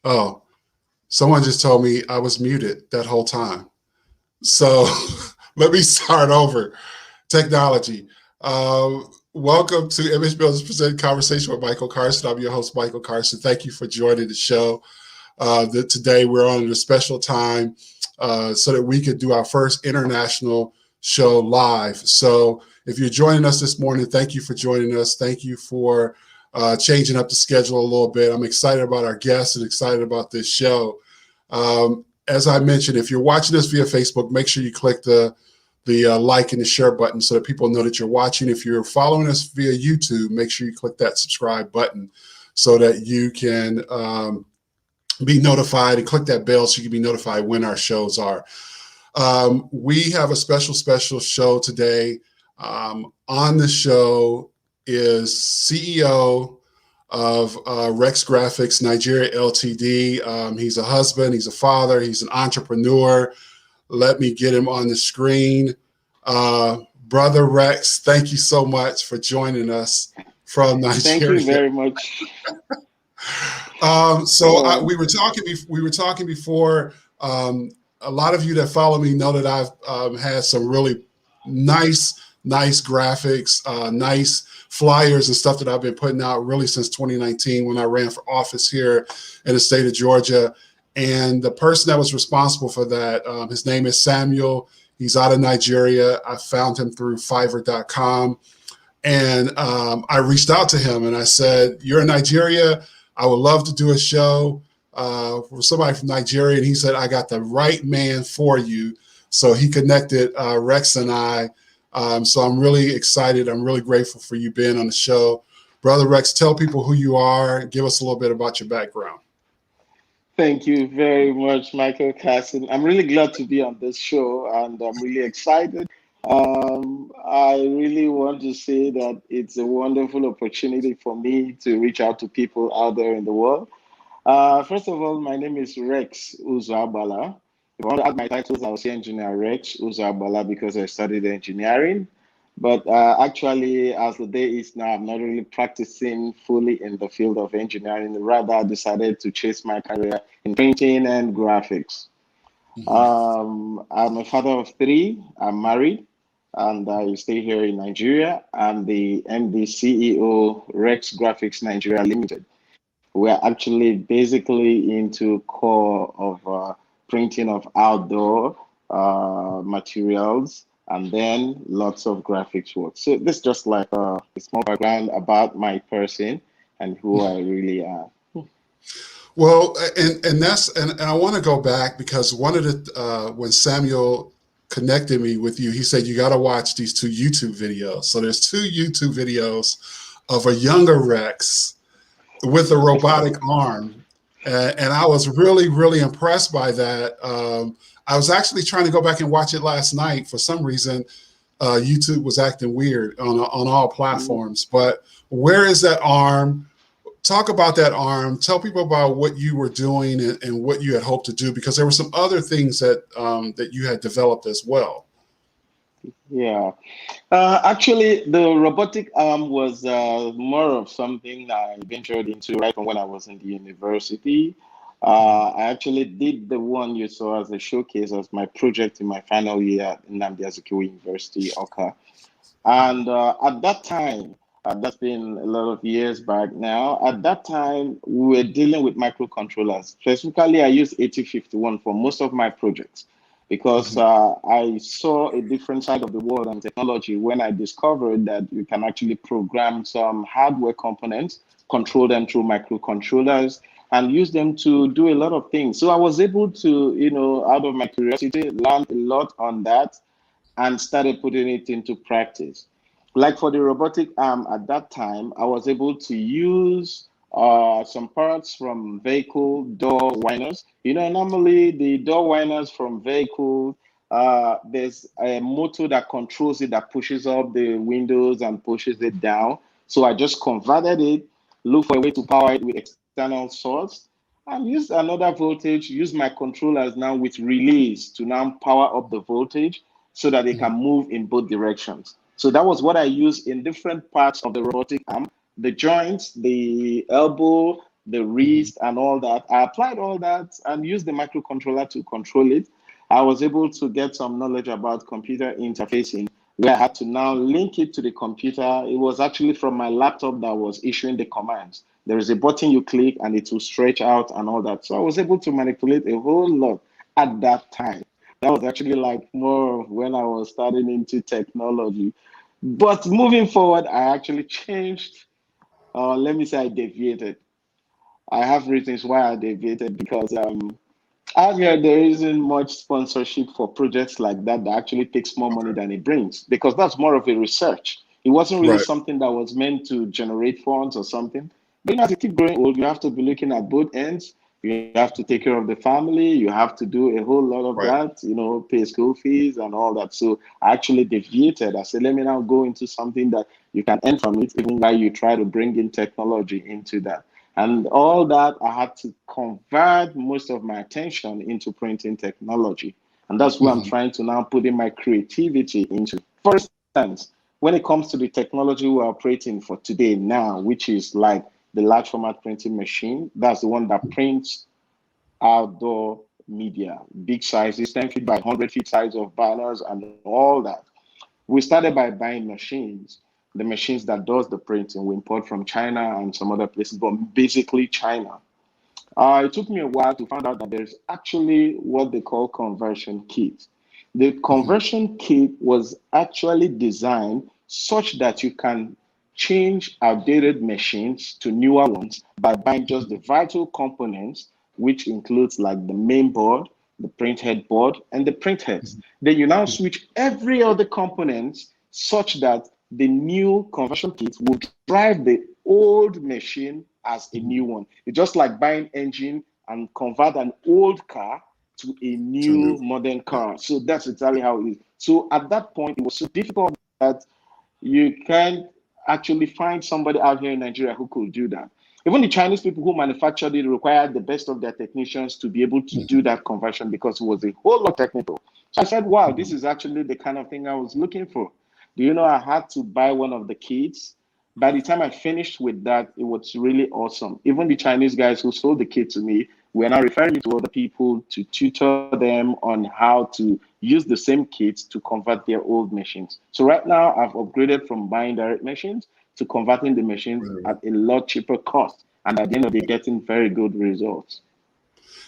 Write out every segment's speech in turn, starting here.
Oh, someone just told me I was muted that whole time. So let me start over. Technology. Welcome to Image Builders Present Conversation with Michael Carson. I'm your host, Michael Carson. Thank you for joining the show. Today we're on a special time so that we could do our first international show live. So if you're joining us this morning, thank you for joining us. Thank you for changing up the schedule a little bit. I'm excited about our guests and excited about this show. As I mentioned, if you're watching this via Facebook, make sure you click the like and the share button so that people know that you're watching. If you're following us via YouTube, make sure you click that subscribe button so that you can be notified, and click that bell so you can be notified when our shows are. We have a special show today. On the show is CEO of Rex Graphics Nigeria Ltd. He's a husband, he's a father, he's an entrepreneur. Let me get him on the screen. Brother Rex, thank you so much for joining us from Nigeria. Thank you very much. We were talking before. A lot of you that follow me know that I've had some really nice graphics, nice flyers and stuff that I've been putting out really since 2019 when I ran for office here in the state of Georgia. And the person that was responsible for that, his name is Samuel. He's out of Nigeria. I found him through Fiverr.com. And I reached out to him and I said, "You're in Nigeria. I would love to do a show for somebody from Nigeria." And he said, "I got the right man for you." So he connected Rex and I. So I'm really excited. I'm really grateful for you being on the show. Brother Rex, tell people who you are. Give us a little bit about your background. Thank you very much, Michael Carson. I'm really glad to be on this show and I'm really excited. I really want to say that it's a wonderful opportunity for me to reach out to people out there in the world. First of all, my name is Rex Uzoagbala. If I want to add my titles, I'll say Engineer Rex Uzoagbala because I studied engineering. But actually, as the day is now, I'm not really practicing fully in the field of engineering. Rather, I decided to chase my career in printing and graphics. I'm a father of three. I'm married, and I stay here in Nigeria. I'm the MD CEO Rex Graphics Nigeria Limited. We're actually basically into core of printing of outdoor materials and then lots of graphics work. So this is just like a small background about my person and who I really am. Well, and I want to go back because one of the when Samuel connected me with you, he said you got to watch these two YouTube videos. So there's two YouTube videos of a younger Rex with a robotic arm, and I was really impressed by that. I was actually trying to go back and watch it last night. For some reason, YouTube was acting weird on all platforms. But where is that arm? Talk about that arm. Tell people about what you were doing and what you had hoped to do, because there were some other things that that you had developed as well. Yeah. Actually, the robotic arm was more of something I ventured into right from when I was in the university. I actually did the one you saw as a showcase as my project in my final year at Nnamdi Azikiwe University, Oka. And at that time, that's been a lot of years back now. At that time, we were dealing with microcontrollers. Specifically, I used 8051 for most of my projects because I saw a different side of the world and technology when I discovered that you can actually program some hardware components, control them through microcontrollers, and use them to do a lot of things. So I was able to, out of my curiosity, learn a lot on that and started putting it into practice. Like for the robotic arm at that time, I was able to use some parts from vehicle door winders. Normally the door winders from vehicle, there's a motor that controls it, that pushes up the windows and pushes it down. So I just converted it, looked for a way to power it with external source, and used another voltage, use my controllers now with relays to now power up the voltage so that they can move in both directions. So that was what I used in different parts of the robotic arm, the joints, the elbow, the Mhm. wrist and all that. I applied all that and used the microcontroller to control it. I was able to get some knowledge about computer interfacing where I had to now link it to the computer. It was actually from my laptop that was issuing the commands. There is a button you click and it will stretch out and all that. So I was able to manipulate a whole lot at that time. That was actually like more of when I was starting into technology. But moving forward, I actually changed, let me say I deviated. I have reasons why I deviated because out here there isn't much sponsorship for projects like that that actually takes more money Okay. than it brings because that's more of a research. It wasn't really Right. something that was meant to generate funds or something. But as you keep growing old, you have to be looking at both ends. You have to take care of the family. You have to do a whole lot of Right. that, pay school fees and all that. So I actually deviated. I said, let me now go into something that you can earn from it, even while you try to bring in technology into that. And all that, I had to convert most of my attention into printing technology. And that's where I'm Mhm. trying to now put in my creativity into. For instance, when it comes to the technology we're operating for today now, which is like the large format printing machine, that's the one that prints outdoor media, big sizes, 10 feet by 100 feet size of banners and all that. We started by buying machines, the machines that does the printing. We import from China and some other places, but basically China. It took me a while to find out that there's actually what they call conversion kit. The Mhm. conversion kit was actually designed such that you can change outdated machines to newer ones by buying just the vital components, which includes like the main board, the print head board, and the print heads. Mhm. Then you now switch every other component such that the new conversion kit will drive the old machine as a Mhm. new one. It's just like buying engine and convert an old car to a To new new. modern Yeah. car. So that's exactly how it is. So at that point, it was so difficult that you can't actually find somebody out here in Nigeria who could do that. Even the Chinese people who manufactured it required the best of their technicians to be able to do Mhm. that conversion because it was a whole lot technical. So I said, wow, this Mhm. is actually the kind of thing I was looking for. Do you know I had to buy one of the kits? By the time I finished with that, it was really awesome. Even the Chinese guys who sold the kit to me were now referring me to other people to tutor them on how to use the same kits to convert their old machines. So right now, I've upgraded from buying direct machines to converting the machines Right, right. at a lot cheaper cost. And at the end of the day, getting very good results.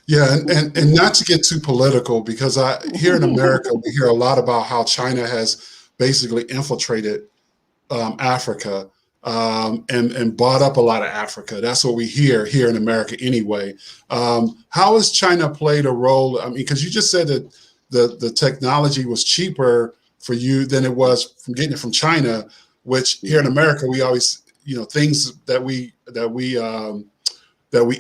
Yeah, and not to get too political, because I here in America we hear a lot about how China has basically infiltrated Africa, and bought up a lot of Africa. That's what we hear here in America anyway. How has China played a role? I mean, because you just said that the technology was cheaper for you than it was from getting it from China, which here in Yeah. America we always, things that we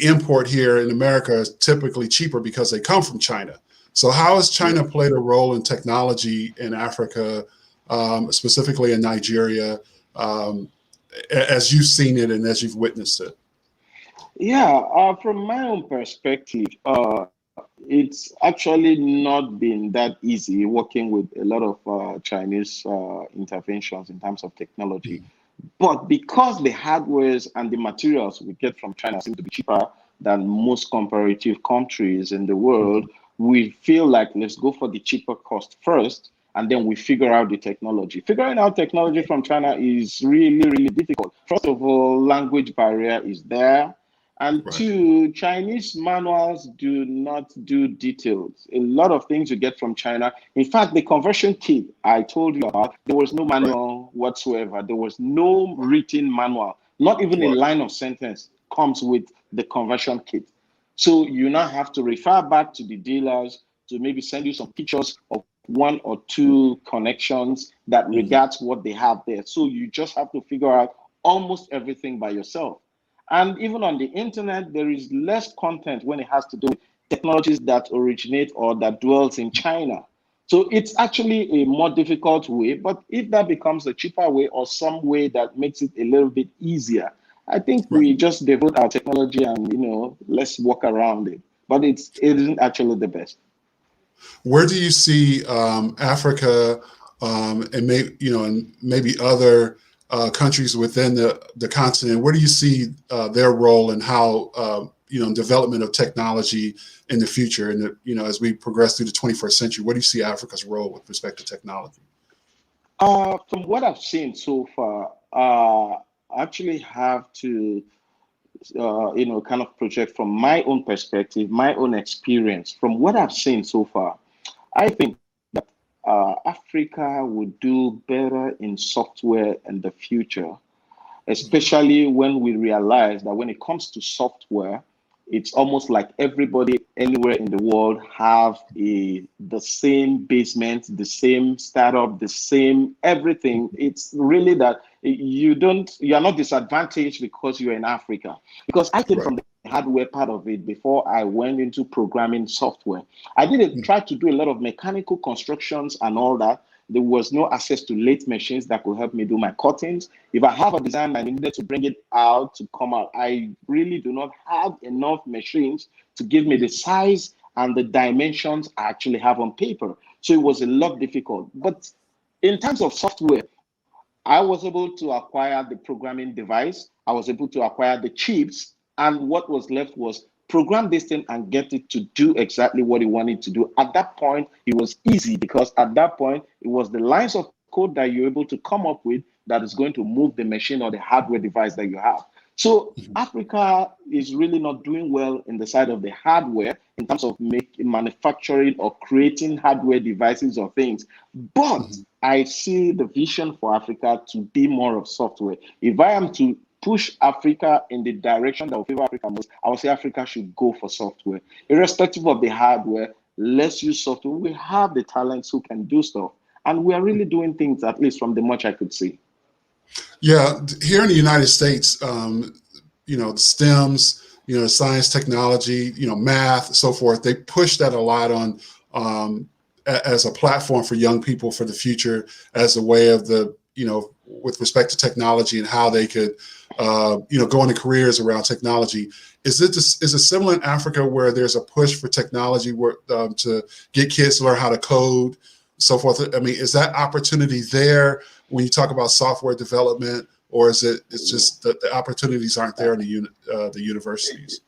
import here in America is typically cheaper because they come from China. So how has China Yeah. played a role in technology in Africa, specifically in Nigeria, um, as you've seen it and as you've witnessed it? Yeah, from my own perspective, it's actually not been that easy working with a lot of Chinese interventions in terms of technology. Mhm. But because the hardwares and the materials we get from China seem to be cheaper than most comparative countries in the world, Mhm. we feel like let's go for the cheaper cost first, and then we figure out the technology. Figuring out technology from China is really, really difficult. First of all, language barrier is there. And Right, two, Chinese manuals do not do details. A lot of things you get from China. In fact, the conversion kit I told you about, there was no right, manual whatsoever. There was no written manual. Not even a right. line of sentence comes with the conversion kit. So you now have to refer back to the dealers to maybe send you some pictures of one or two connections that Mhm. regards what they have there. So you just have to figure out almost everything by yourself. And even on the internet, there is less content when it has to do with technologies that originate or that dwells in China. So it's actually a more difficult way, but if that becomes a cheaper way or some way that makes it a little bit easier, I think Right. we just devote our technology and let's walk around it. But it isn't actually the best. Where do you see Africa, and maybe other countries within the continent. Where do you see their role and how development of technology in the future, and as we progress through the 21st century? What do you see Africa's role with respect to technology? From what I've seen so far, I actually have to, kind of project from my own perspective, my own experience. From what I've seen so far, I think that Africa would do better in software in the future, especially when we realize that when it comes to software, it's almost like everybody anywhere in the world have the same basement, the same startup, the same everything. It's really that you are not disadvantaged because you're in Africa. Because I came Right. from the hardware part of it before I went into programming software. I didn't try to do a lot of mechanical constructions and all that. There was no access to lathe machines that could help me do my cuttings. If I have a design and I needed to bring it out to come out, I really do not have enough machines to give me the size and the dimensions I actually have on paper. So it was a lot difficult. But in terms of software, I was able to acquire the programming device. I was able to acquire the chips. And what was left was program this thing and get it to do exactly what it wanted to do. At that point, it was easy because at that point, it was the lines of code that you're able to come up with that is going to move the machine or the hardware device that you have. So Africa is really not doing well in the side of the hardware in terms of manufacturing or creating hardware devices or things. But I see the vision for Africa to be more of software. If I am to push Africa in the direction that will favor Africa most, I would say Africa should go for software. Irrespective of the hardware, let's use software. We have the talents who can do stuff. And we are really doing things, at least from the much I could see. Yeah, here in the United States, the STEMs, science, technology, math, so forth. They push that a lot on as a platform for young people for the future, as a way of with respect to technology and how they could, go into careers around technology. Is it similar in Africa where there's a push for technology to get kids to learn how to code, so forth? I mean, is that opportunity there when you talk about software development, or it's just that the opportunities aren't there in the universities?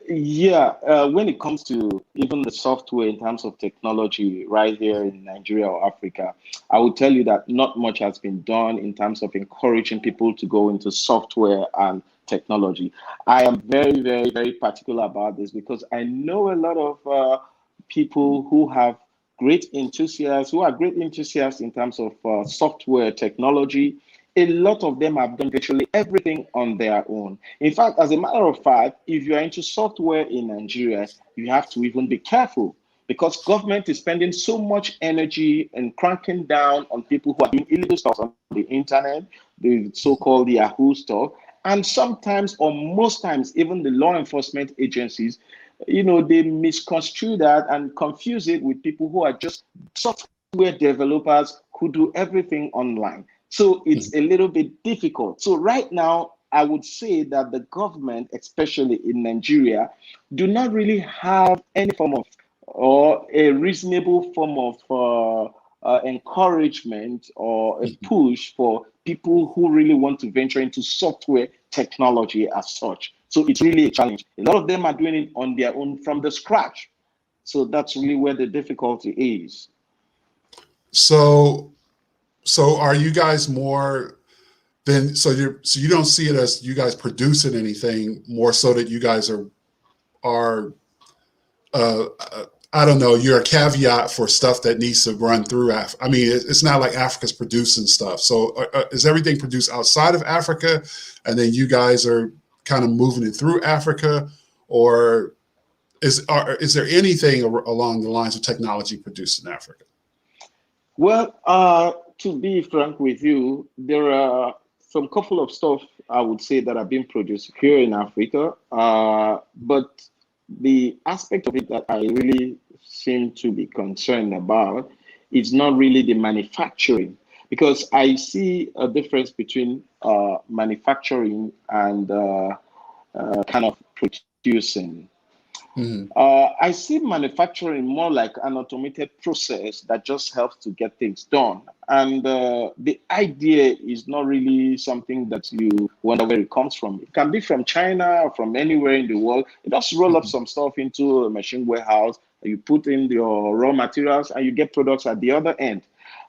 Yeah, when it comes to even the software in terms of technology right here in Nigeria or Africa, I would tell you that not much has been done in terms of encouraging people to go into software and technology. I am very, very, very particular about this because I know a lot of people who are great enthusiasts in terms of software technology. A lot of them have done virtually everything on their own. In fact, as a matter of fact, if you're into software in Nigeria, you have to even be careful because government is spending so much energy and cranking down on people who are doing illegal stuff on the internet, the so-called Yahoo stuff. And sometimes, or most times, even the law enforcement agencies, they misconstrue that and confuse it with people who are just software developers who do everything online. So it's a little bit difficult. So right now, I would say that the government, especially in Nigeria, do not really have any form of or a reasonable form of encouragement or a push for people who really want to venture into software technology as such. So it's really a challenge. A lot of them are doing it on their own from the scratch. So that's really where the difficulty is. So are you guys more than you don't see it as you guys producing anything, more so that you guys are uh, I don't know, you're a caveat for stuff that needs to run through Africa. I mean, it's not like Africa's producing stuff. So is everything produced outside of Africa, and then you guys are kind of moving it through Africa, or is there anything along the lines of technology produced in Africa? Well, to be frank with you, there are some couple of stuff I would say that are being produced here in Africa. But the aspect of it that I really seem to be concerned about is not really the manufacturing, because I see a difference between manufacturing and kind of producing. Mhm. I see manufacturing more like an automated process that just helps to get things done. And the idea is not really something that you wonder where it comes from. It can be from China or from anywhere in the world. You just roll up Mhm. some stuff into a machine warehouse, you put in your raw materials, and you get products at the other end.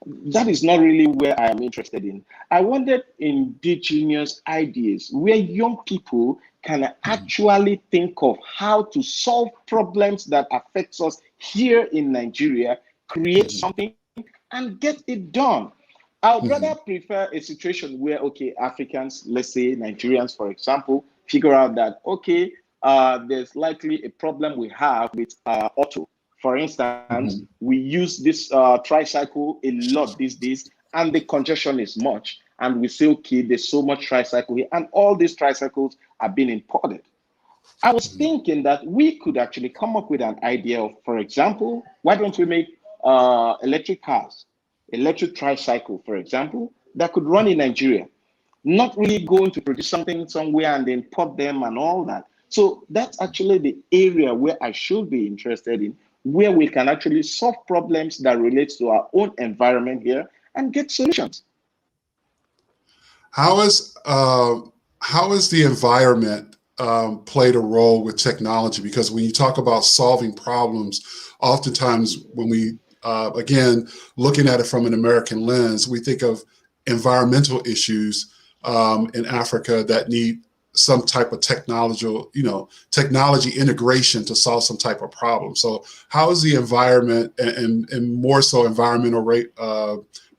That is not really where I am interested in. I wanted indigenous ideas where young people can Mhm. actually think of how to solve problems that affects us here in Nigeria, create Mhm. something and get it done. I would rather Mhm. prefer a situation where, okay, Africans, let's say Nigerians, for example, figure out that, okay, there's likely a problem we have with auto. For instance, Mhm. we use this tricycle a lot these days, and the congestion is much. And we say, okay, there's so much tricycle here, and all these tricycles are being imported. I was Mhm. thinking that we could actually come up with an idea of, for example, why don't we make electric cars, electric tricycle, for example, that could run in Nigeria, not really going to produce something somewhere and then put them and all that. So that's actually the area where I should be interested in, where we can actually solve problems that relates to our own environment here and get solutions. How is how is the environment played a role with technology? Because when you talk about solving problems, oftentimes when we again looking at it from an American lens, we think of environmental issues in Africa that need some type of technological, technology integration to solve some type of problem. So, how is the environment and more so environmental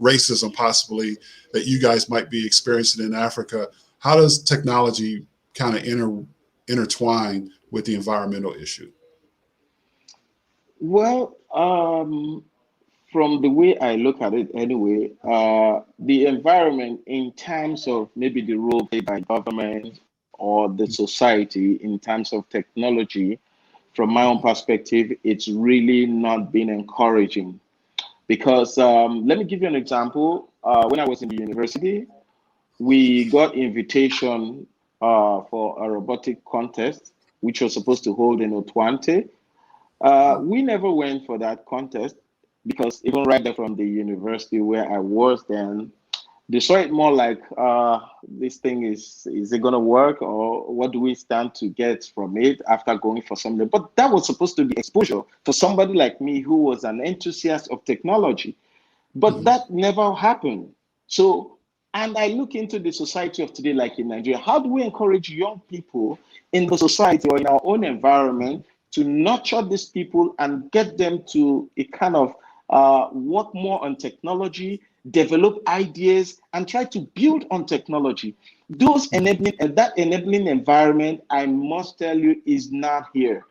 racism possibly that you guys might be experiencing in Africa? How does technology kind of intertwine with the environmental issue? Well, from the way I look at it anyway, the environment in terms of maybe the role played by government or the society in terms of technology, from my own perspective, it's really not been encouraging. Because let me give you an example. When I was in the university, we got invitation for a robotic contest, which was supposed to hold in Otwante. Mhm. We never went for that contest because even right there from the university where I was then, they saw it more like this thing is it gonna work or what do we stand to get from it after going for something? But that was supposed to be exposure for somebody like me who was an enthusiast of technology. But Mhm. that never happened. So, and I look into the society of today, like in Nigeria, how do we encourage young people in the society or in our own environment to nurture these people and get them to a kind of work more on technology, develop ideas, and try to build on technology? Those Mhm. enabling and that enabling environment, I must tell you, is not here.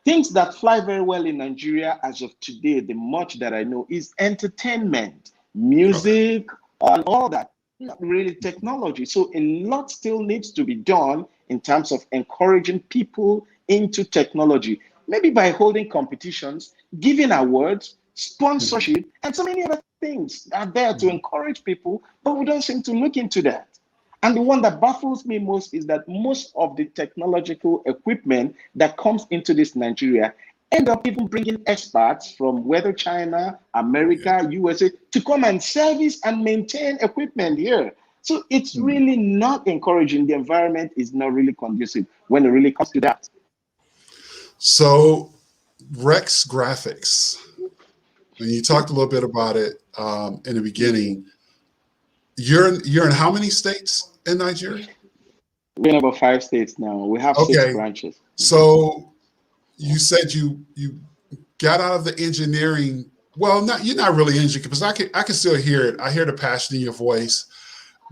Things that fly very well in Nigeria as of today, the much that I know, is entertainment, Okay. music, and all that. Not really technology. So a lot still needs to be done in terms of encouraging people into technology. Maybe by holding competitions, giving awards, Mhm. sponsorship, and so many other things are there to Mhm. encourage people, but we don't seem to look into that. And the one that baffles me most is that most of the technological equipment that comes into this Nigeria end up even bringing experts from whether China, Yeah. America, USA to come and service and maintain equipment here. So it's Mhm. really not encouraging. The environment is not really conducive when it really comes to that. So Rex Graphics, and you talked a little bit about it in the beginning. You're in how many states in Nigeria? We're in about 5 states now. We have six Okay. branches. So you said you got out of the engineering. Well, not you're not really engineering because I can still hear it. I hear the passion in your voice.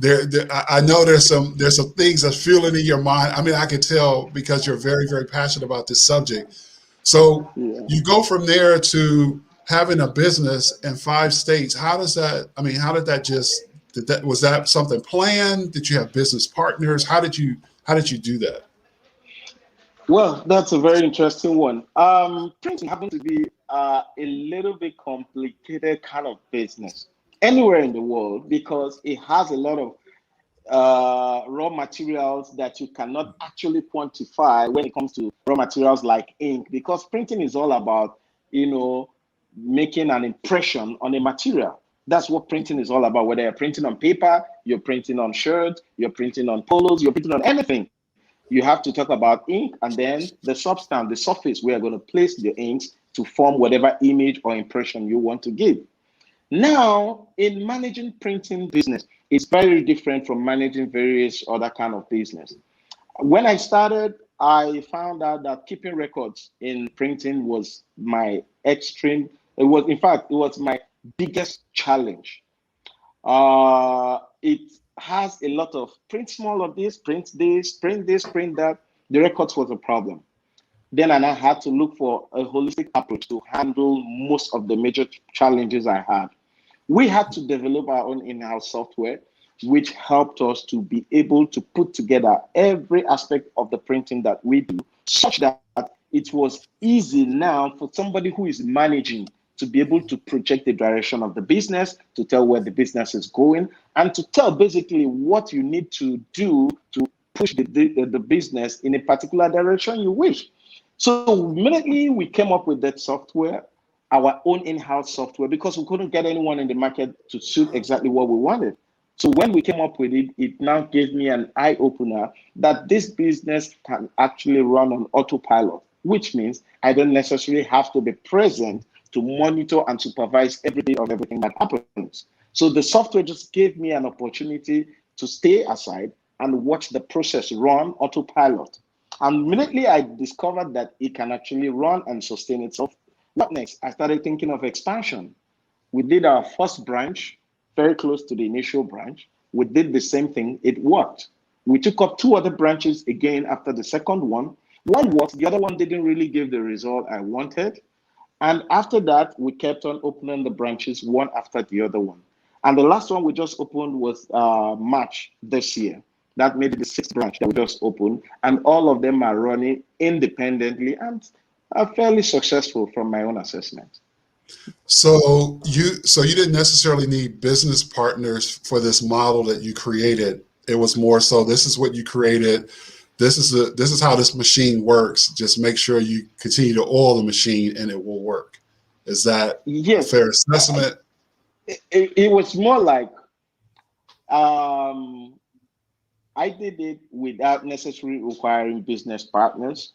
I know there's some things that's fueling in your mind. I mean, I can tell because you're very very passionate about this subject. So Yeah. you go from there to having a business in 5 states. How does that? I mean, how did that just? Was that something planned? Did you have business partners? How did you do that? Well, that's a very interesting one. Printing happens to be a little bit complicated kind of business anywhere in the world because it has a lot of raw materials that you cannot actually quantify when it comes to raw materials like ink, because printing is all about, making an impression on a material. That's what printing is all about. Whether you're printing on paper, you're printing on shirts, you're printing on polos, you're printing on anything, you have to talk about ink and then the substance, the surface where you're going to place the inks to form whatever image or impression you want to give. Now, in managing printing business, it's very different from managing various other kind of business. When I started, I found out that keeping records in printing was my extreme. It was, in fact, it was my biggest challenge. It has a lot of print small of this, print this, print this, print that. The records was a problem. Then and I had to look for a holistic approach to handle most of the major challenges I had. We had to develop our own in-house software, which helped us to be able to put together every aspect of the printing that we do, such that it was easy now for somebody who is managing to be able to project the direction of the business, to tell where the business is going, and to tell basically what you need to do to push the business in a particular direction you wish. So immediately we came up with that software, our own in-house software, because we couldn't get anyone in the market to suit exactly what we wanted. So when we came up with it, it now gave me an eye opener that this business can actually run on autopilot, which means I don't necessarily have to be present to monitor and supervise every day of everything that happens. So the software just gave me an opportunity to stay aside and watch the process run autopilot. And immediately I discovered that it can actually run and sustain itself. What next? I started thinking of expansion. We did our first branch very close to the initial branch. We did the same thing. It worked. We took up two other branches again after the second one. One worked, the other one didn't really give the result I wanted. And after that, we kept on opening the branches one after the other one. And the last one we just opened was March this year. That made it the sixth branch that we just opened. And all of them are running independently and are fairly successful from my own assessment. So you didn't necessarily need business partners for this model that you created. It was more so this is what you created. This is how this machine works. Just make sure you continue to oil the machine and it will work. Is that a Yes, fair assessment? it was more like um, I did it without necessarily requiring business partners.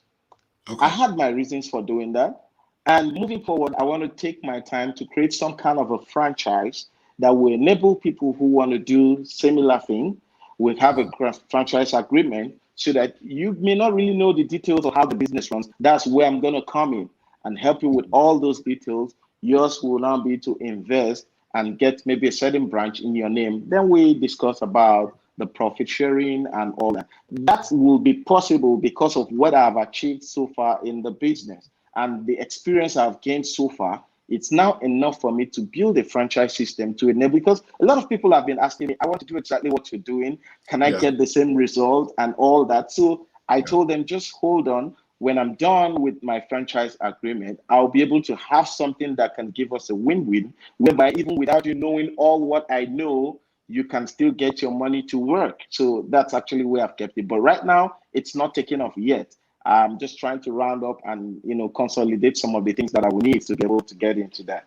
I Okay. had my reasons for doing that. And moving forward, I want to take my time to create some kind of a franchise that will enable people who want to do similar thing. We have a franchise agreement so that you may not really know the details of how the business runs. That's where I'm going to come in and help you with all those details. Yours will now be to invest and get maybe a certain branch in your name. Then we discuss about the profit sharing and all that. That will be possible because of what I've achieved so far in the business and the experience I've gained so far. It's now enough for me to build a franchise system to enable, because a lot of people have been asking me, I want to do exactly what you're doing. Can I Yeah. get the same result and all that? So I Yeah. told them, just hold on. When I'm done with my franchise agreement, I'll be able to have something that can give us a win-win, whereby even without you knowing all what I know, you can still get your money to work. So that's actually where I've kept it. But right now, it's not taking off yet. I'm just trying to round up and consolidate some of the things that I will need to be able to get into that.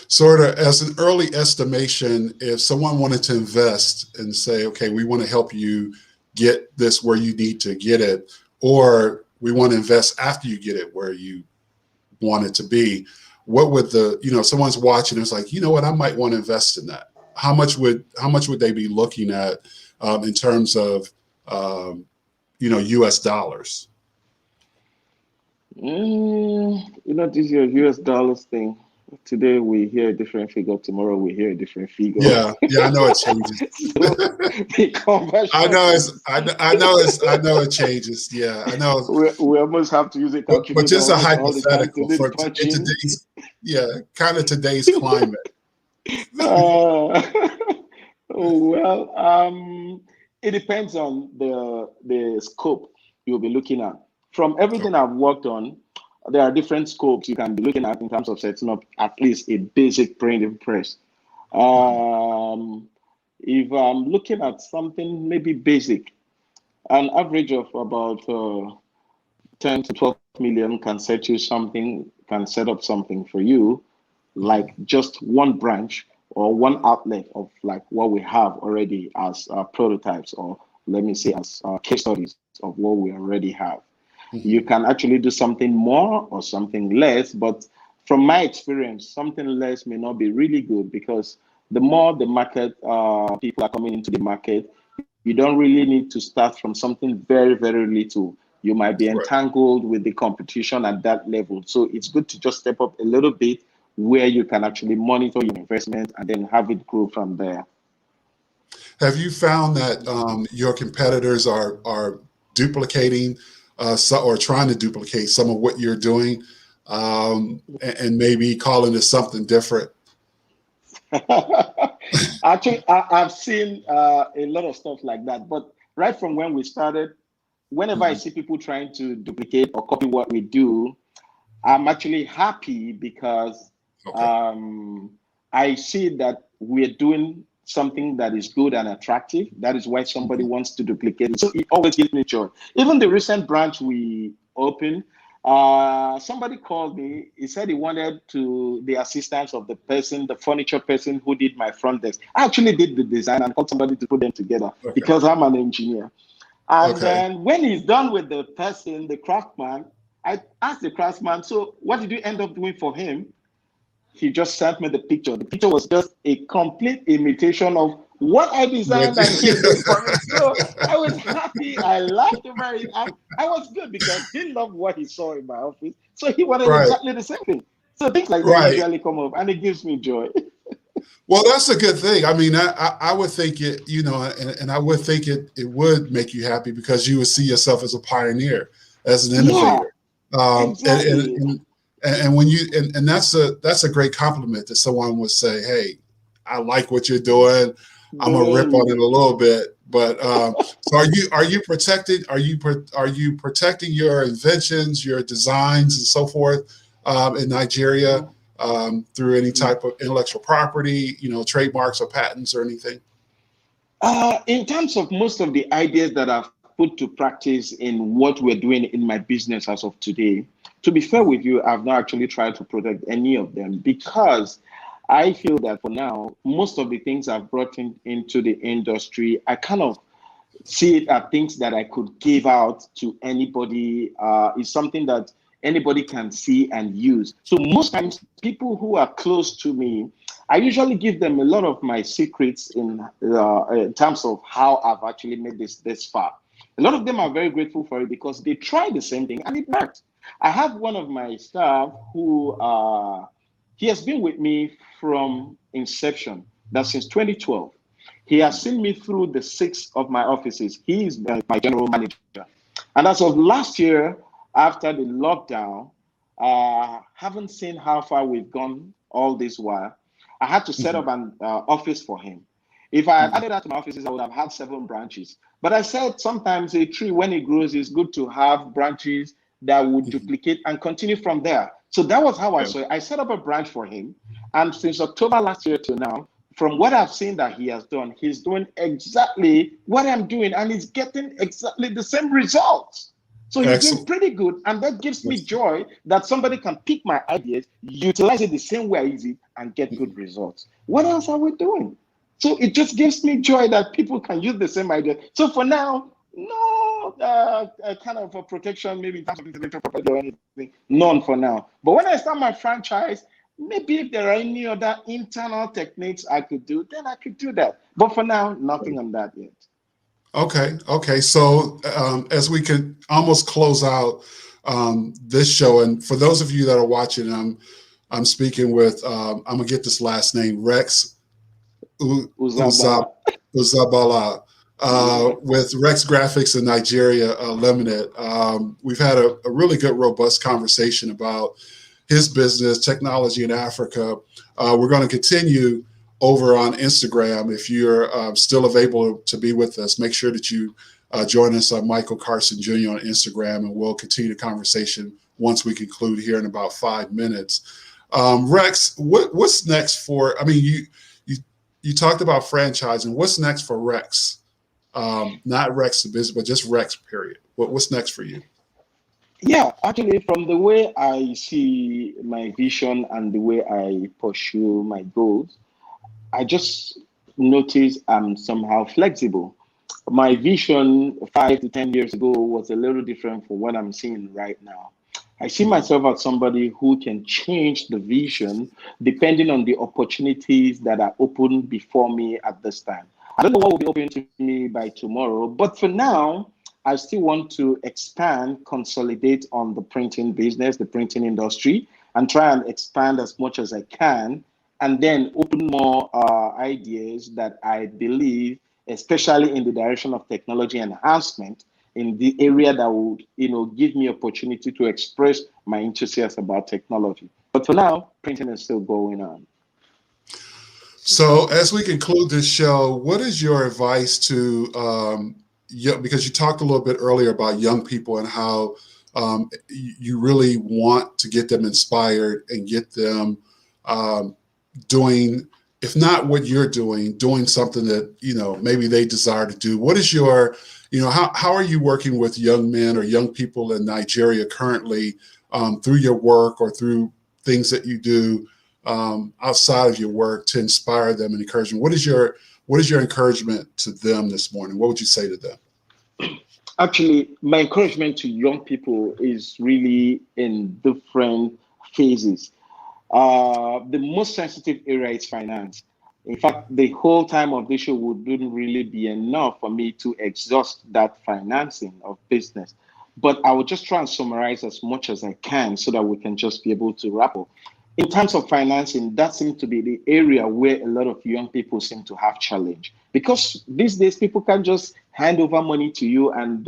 Sort of as an early estimation, if someone wanted to invest and say, okay, we want to help you get this where you need to get it, or we want to invest after you get it where you want it to be, what would someone's watching, it's like, you know what, I might want to invest in that. How much would they be looking at in terms of US dollars? This is your US dollars thing. Today we hear a different figure, tomorrow we hear a different figure. Yeah, I know it changes. So the I conversion know is, I know it changes. Yeah, I know. we almost have to use a But calculator just a almost all the time to hypothetical do the for in punching. today's, yeah, kind of today's climate. Uh, well, it depends on the scope you'll be looking at. From everything I've worked on, there are different scopes you can be looking at in terms of setting up at least a basic printing press. Mhm. Um, if I'm looking at something maybe basic, an average of about 10 to 12 million can set you something, can set up something for you, like just one branch or one outlet of like what we have already as prototypes, or let me say as case studies of what we already have. You Mhm. can actually do something more or something less, but from my experience, something less may not be really good, because the more the market people are coming into the market, you don't really need to start from something very, very little. You might be Right. entangled with the competition at that level. So it's good to just step up a little bit where you can actually monitor your investment and then have it grow from there. Have you found that your competitors are duplicating or trying to duplicate some of what you're doing, and maybe calling it something different? Actually, I've seen a lot of stuff like that. But right from when we started, whenever I Mhm. see people trying to duplicate or copy what we do, I'm actually happy because Okay. um, I see that we're doing something that is good and attractive. That is why somebody Mhm. wants to duplicate it. So it always gives me joy. Even the recent branch we opened, somebody called me. He said he wanted to the assistance of the person, the furniture person who did my front desk. I actually did the design and called somebody to put them together Okay. because I'm an engineer. And Okay. then when he's done with the person, the craftsman, I asked the craftsman, so what did you end up doing for him? He just sent me the picture. The picture was just a complete imitation of what I But designed and he did for me. So I was happy. I laughed over it. And I was good because he loved what he saw in my office. So he wanted right. exactly the same thing. So things like that Right. usually come up and it gives me joy. Well, that's a good thing. I mean, I would think it, and I would think it would make you happy because you would see yourself as a pioneer, as an Yeah, innovator. Um, and, and, exactly. and, and when you, and that's a great compliment that someone would say, hey, I like what you're doing. I'm gonna rip on Doing it a little bit, but so are you protected? Are you protecting your inventions, your designs, and so forth in Nigeria? Through any type of intellectual property, trademarks or patents or anything? In terms of most of the ideas that I've put to practice in what we're doing in my business as of today, to be fair with you, I've not actually tried to protect any of them because I feel that for now, most of the things I've brought into the industry, I kind of see it as things that I could give out to anybody. Is something that anybody can see and use. So most times, people who are close to me, I usually give them a lot of my secrets in terms of how I've actually made this far. A lot of them are very grateful for it because they tried the same thing and it worked. I have one of my staff who he has been with me from inception. That's since 2012. He has seen me through the six of my offices. He is my general manager. And as of last year, after the lockdown, haven't seen how far we've gone all this while. I had to set Mhm. up an office for him. If I had Mhm. added that to my offices, I would have had 7 branches. But I said sometimes a tree, when it grows, is good to have branches that would Mhm. duplicate and continue from there. So that was how I Yeah. saw it. I set up a branch for him. And since October last year to now, from what I've seen that he has done, he's doing exactly what I'm doing and he's getting exactly the same results. So he's doing Excellent. pretty good. And that gives me Excellent. joy that somebody can pick my ideas, utilize it the same way I use it, and get good Mhm. results. What else are we doing? So it just gives me joy that people can use the same idea. So for now, no kind of a protection, maybe in terms of intellectual property or anything. None for now. But when I start my franchise, maybe if there are any other internal techniques I could do, then I could do that. But for now, nothing on that yet. Okay. Okay. So as we could almost close out this show, and for those of you that are watching, I'm speaking with I'm gonna get this last name, Rex Uzab Uzoagbala. Uzabala, Yeah. with Rex Graphics in Nigeria Limited. We've had a really good, robust conversation about his business, technology in Africa. We're going to continue over on Instagram. If you're still available to be with us, make sure that you join us on Michael Carson Jr. on Instagram, and we'll continue the conversation once we conclude here in about 5 minutes. Rex, what's next for? I mean, you you talked about franchising. What's next for Rex? Not Rex the business, but just Rex. Period. What's next for you? Yeah, actually, from the way I see my vision and the way I pursue my goals, I just notice I'm somehow flexible. My vision 5 to 10 years ago was a little different from what I'm seeing right now. I see Mhm. myself as somebody who can change the vision depending on the opportunities that are open before me at this time. I don't know what will be open to me by tomorrow, but for now, I still want to expand, consolidate on the printing business, the printing industry, and try and expand as much as I can, and then open more ideas that I believe, especially in the direction of technology enhancement, in the area that would, give me opportunity to express my enthusiasm about technology. But for now, printing is still going on. So, as we conclude this show, what is your advice to because you talked a little bit earlier about young people and how you really want to get them inspired and get them um, doing, if not what you're doing something that maybe they desire to do. What is your, how are you working with young men or young people in Nigeria currently through your work or through things that you do outside of your work to inspire them and encourage them? What is your encouragement to them this morning? What would you say to them? Actually, my encouragement to young people is really in different phases. The most sensitive area is finance. In fact, the whole time of this show wouldn't really be enough for me to exhaust that financing of business. But I will just try and summarize as much as I can so that we can just be able to wrap up. In terms of financing, that seems to be the area where a lot of young people seem to have challenge, because these days people can just hand over money to you and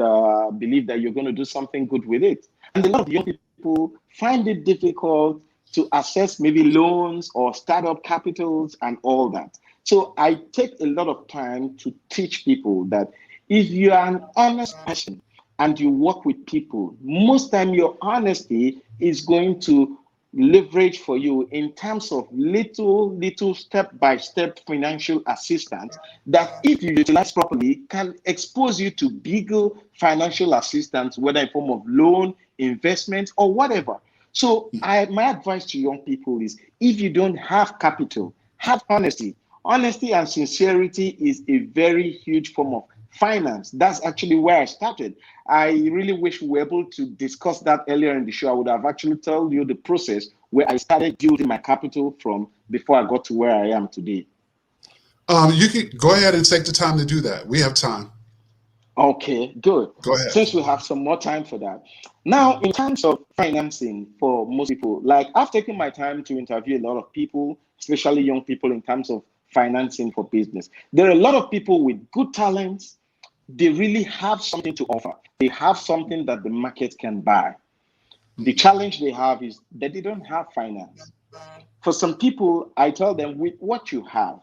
believe that you're going to do something good with it. And a lot of young people find it difficult to access maybe loans or startup capitals and all that. So I take a lot of time to teach people that if you are an honest person and you work with people, most time your honesty is going to leverage for you in terms of little step-by-step financial assistance that, if you utilize properly, can expose you to bigger financial assistance, whether in form of loan, investment, or whatever. So my advice to young people is, if you don't have capital, have honesty. Honesty and sincerity is a very huge form of finance. That's actually where I started. I really wish we were able to discuss that earlier in the show. I would have actually told you the process where I started building my capital from before I got to where I am today. You can go ahead and take the time to do that. We have time. Okay, good. Go ahead. Since we have some more time for that. Now, in terms of financing for most people, like I've taken my time to interview a lot of people, especially young people, in terms of financing for business. There are a lot of people with good talents. They really have something to offer. They have something that the market can buy. The challenge they have is that they don't have finance. For some people, I tell them, with what you have,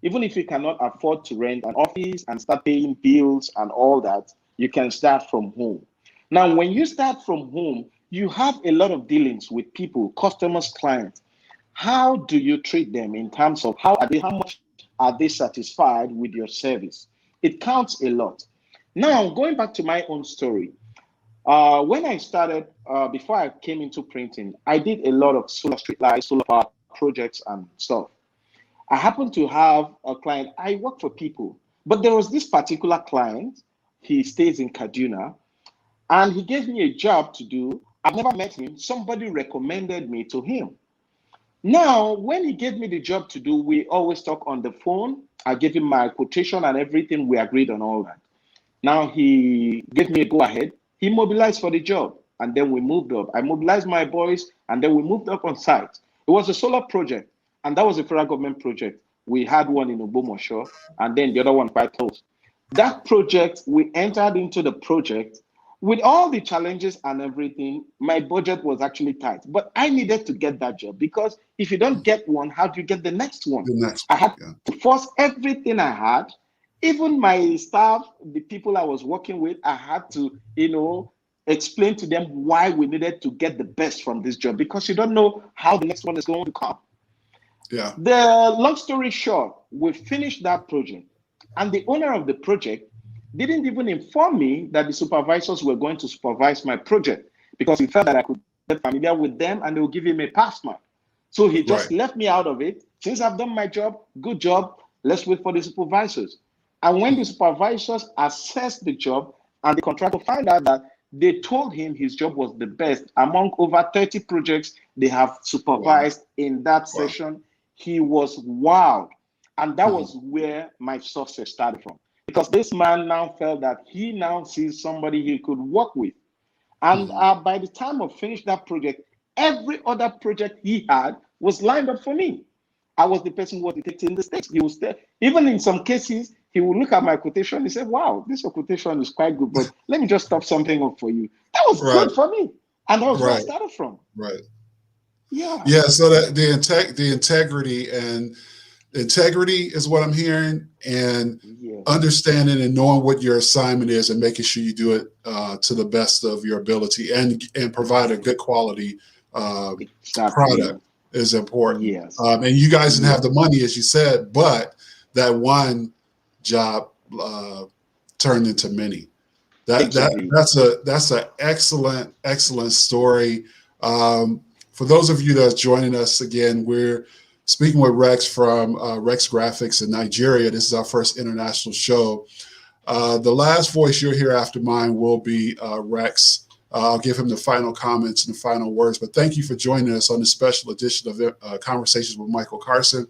even if you cannot afford to rent an office and start paying bills and all that, you can start from home. Now, when you start from home, you have a lot of dealings with people, customers, clients. How do you treat them in terms of how much are they satisfied with your service? It counts a lot. Now, going back to my own story, when I started, before I came into printing, I did a lot of solar street lights, solar power projects, and stuff. I happened to have a client. I work for people, but there was this particular client. He stays in Kaduna, and he gave me a job to do. I've never met him. Somebody recommended me to him. Now, when he gave me the job to do, we always talk on the phone. I gave him my quotation and everything. We agreed on all that. Now he gave me a go ahead. He mobilized for the job, and then we moved up. I mobilized my boys, and then we moved up on site. It was a solar project, and that was a federal government project. We had one in Obomosho, and then the other one quite close. That project, we entered into the project with all the challenges and everything. My budget was actually tight, but I needed to get that job, because if you don't get one, how do you get the next one? The next I one. had Yeah. to force everything I had, even my staff, the people I was working with. I had to, explain to them why we needed to get the best from this job, because you don't know how the next one is going to come. Yeah. The long story short, we finished that project, and the owner of the project didn't even inform me that the supervisors were going to supervise my project because he felt that I could get familiar with them and they would give him a pass mark. So he Right. just left me out of it. Since I've done my job, good job, let's wait for the supervisors. And when the supervisors assessed the job and the contractor found out that they told him his job was the best among over 30 projects they have Wow. supervised in that Wow. session, he was wowed. And that Mhm. was where my success started from. Because this man now felt that he now sees somebody he could work with. And Mhm. by the time I finished that project, every other project he had was lined up for me. I was the person who was dictating the stakes. He was there. Even in some cases, he would look at my quotation and say, wow, this your quotation is quite good, but let me just top something up for you. That was Right. great for me. And that was where I Right. started from. Right. Yeah. Yeah. So that the integrity and integrity is what I'm hearing, and Yes. understanding and knowing what your assignment is and making sure you do it to the best of your ability and provide a good quality Exactly. product is important. Yes. And you guys didn't have Yes. the money, as you said, but that one job uh, turned into many. Exactly. That's an excellent story. For those of you that's joining us again, we're speaking with Rex from Rex Graphics in Nigeria. This is our first international show. The last voice you'll hear after mine will be Rex. I'll give him the final comments and the final words. But thank you for joining us on this special edition of Conversations with Michael Carson.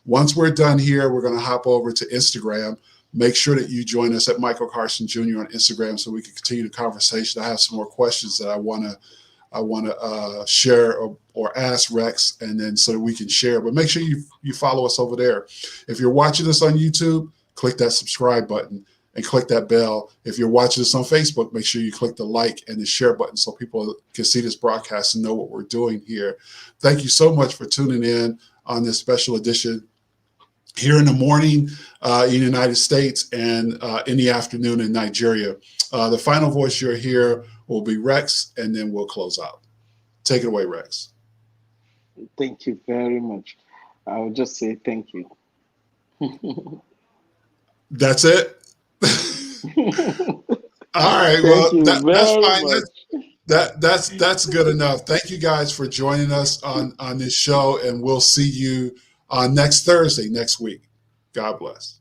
Once we're done here, we're going to hop over to Instagram. Make sure that you join us at Michael Carson Jr. on Instagram so we can continue the conversation. I have some more questions that I want to share or ask Rex, and then so that we can share. But make sure you follow us over there. If you're watching this on YouTube, click that subscribe button and click that bell. If you're watching this on Facebook, make sure you click the like and the share button so people can see this broadcast and know what we're doing here. Thank you so much for tuning in on this special edition here in the morning in the United States and in the afternoon in Nigeria. The final voice you'll hear will be Rex, and then we'll close out. Take it away, Rex. Thank you very much. I'll just say thank you. That's it. All right. Thank Well, you that's very fine. much. That's good enough. Thank you guys for joining us on this show, and we'll see you next Thursday next week. God bless.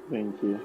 Thank you.